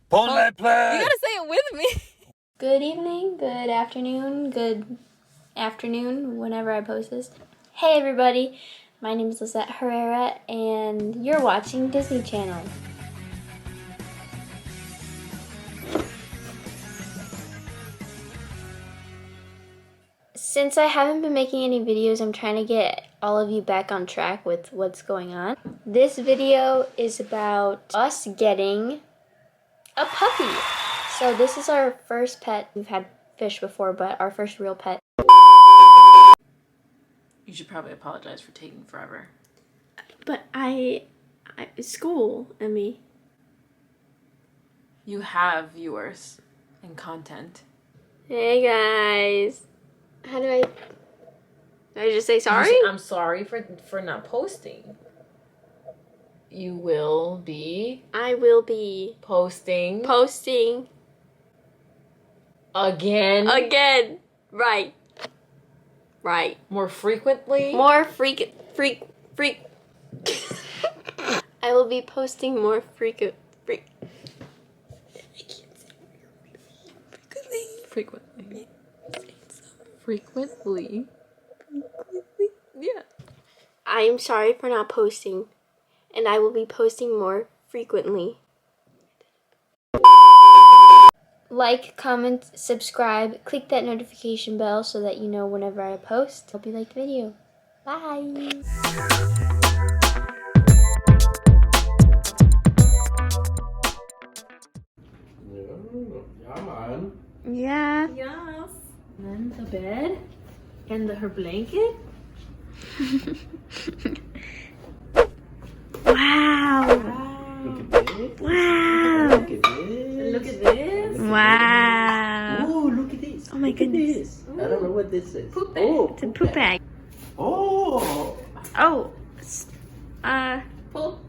Ponle play! You gotta say it with me. Good evening, good afternoon, whenever I post this. Hey everybody, my name is Lizette Herrera, and you're watching Disney Channel. Since I haven't been making any videos, I'm trying to get all of you back on track with what's going on. This video is about us getting a puppy. So this is our first pet. We've had fish before, but our first real pet. You should probably apologize for taking forever. But school, Emmy. You have viewers and content. Hey guys. How do I just say sorry? I'm sorry for not posting. You will be I will be posting again. Right. More frequently. I will be posting more frequently. Yeah. I am sorry for not posting, and I will be posting more frequently. Like, comment, subscribe, click that notification bell so that you know whenever I post. Hope you liked the video. Bye! Yeah. Yes. And then the bed and her blanket. Wow. Look at this. Wow. Look at this. Look at this. Wow. Oh, look at this. Oh my Look at goodness. this. I don't know what this is. Poop bag. Oh, It's a poop bag. Oh. Oh. Poop.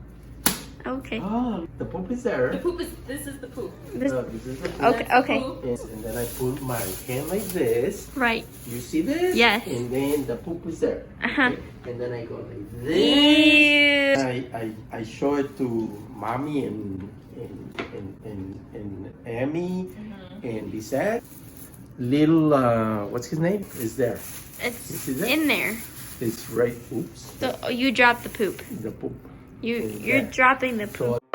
Okay. Oh, the poop is there. The poop is. This is the poop. This, This is the poop. okay. Okay. Yes, and then I put my hand like this. Right. You see this? Yes. And then the poop is there. Uh-huh. Okay? And then I go like this. Ew. I show it to mommy and Amy and Lizette. Little what's his name? Is there? It's Is that? in there. It's right. Oops. So you dropped the poop. The poop. You're there. dropping the poop. So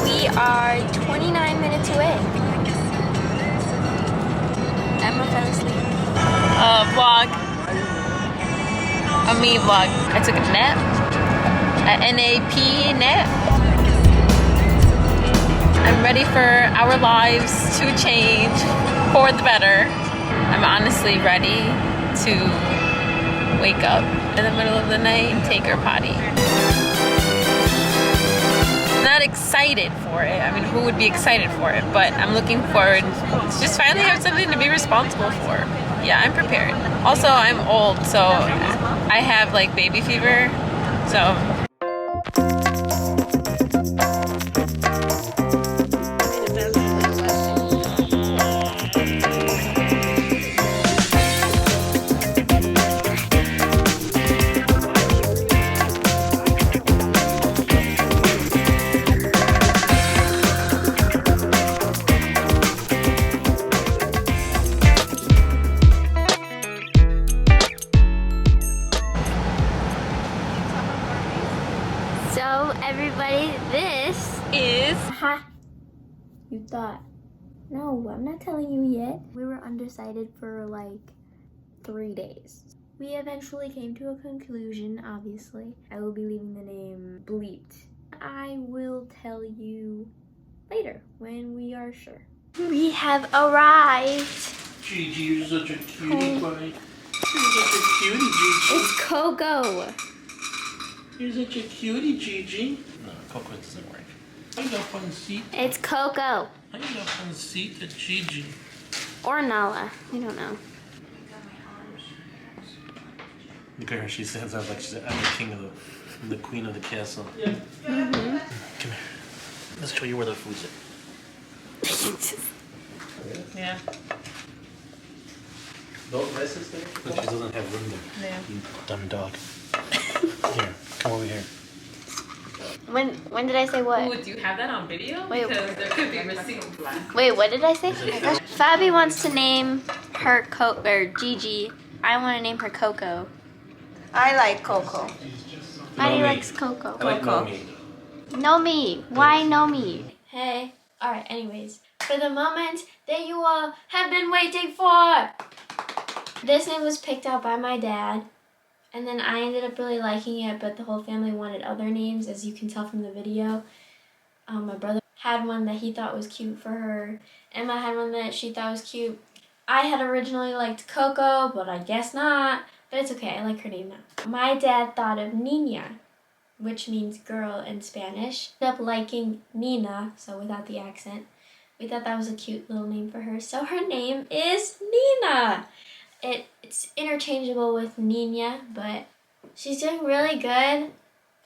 We are 29 minutes away. Emma fell asleep. Vlog. A me vlog. I took a nap. A NAP nap. I'm ready for our lives to change for the better. I'm honestly ready to wake up in the middle of the night and take her potty. Not excited for it. I mean, who would be excited for it? But I'm looking forward to just finally have something to be responsible for. Yeah, I'm prepared. Also, I'm old, so I have like baby fever. So everybody, this is ha. You thought. No, I'm not telling you yet. We were undecided for like 3 days. We eventually came to a conclusion, obviously. I will be leaving the name bleeped. I will tell you later when we are sure. We have arrived. Gigi, you're such a cutie pie. You're such a cutie, Gigi. It's Coco. You're such a cutie, Gigi. No, Coco doesn't work. I got one seat. It's Coco. I got one seat at Gigi. Or Nala. I don't know. Look at her. She stands up like she's I'm the king of the queen of the castle. Yeah. Mm-hmm. Come here. Let's show you where the food's at. yeah. Don't mess this thing. But she doesn't have room there. Yeah. You dumb dog. Here, come over here. When did I say what? Ooh, do you have that on video? Wait. Because there could be receipts. Wait, what did I say? Fabi wants to name her Gigi. I want to name her Coco. I like Coco. Fabi likes Coco. I like Coco. Nomi. Nomi. Why Nomi? Hey. Alright, anyways. For the moment that you all have been waiting for. This name was picked out by my dad. And then I ended up really liking it, but the whole family wanted other names, as you can tell from the video. My brother had one that he thought was cute for her. Emma had one that she thought was cute. I had originally liked Coco, but I guess not. But it's okay, I like her name now. My dad thought of Nina, which means girl in Spanish. Ended up liking Nina, so without the accent. We thought that was a cute little name for her, so her name is Nina. It's interchangeable with Nina, but she's doing really good.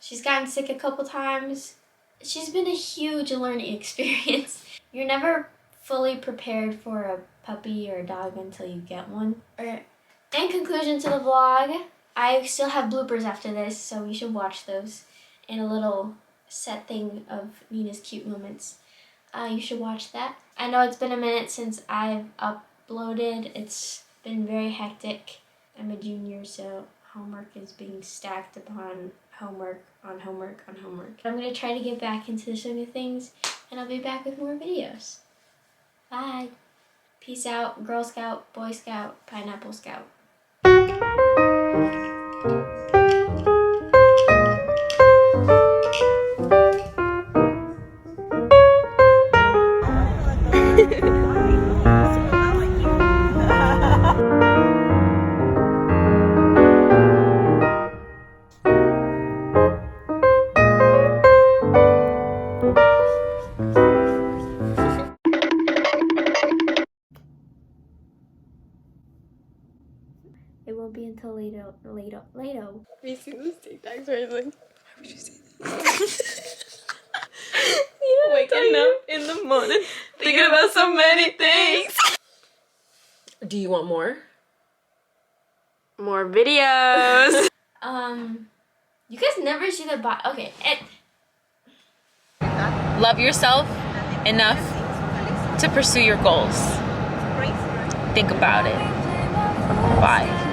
She's gotten sick a couple times. She's been a huge learning experience. You're never fully prepared for a puppy or a dog until you get one. In conclusion to the vlog, I still have bloopers after this, so you should watch those. And a little set thing of Nina's cute moments. You should watch that. I know it's been a minute since I've uploaded. It's been very hectic. I'm a junior, so homework is being stacked upon homework on homework on homework. I'm going to try to get back into the swing of things, and I'll be back with more videos. Bye. Peace out, Girl Scout, Boy Scout, Pineapple Scout. It won't be until later. Have you seen those TikToks where it's like, why would you say that? Waking up in the morning, thinking about so many things. Do you want more? More videos. You guys never see the bot. Okay. Love yourself enough to pursue your goals. Think about it. Bye.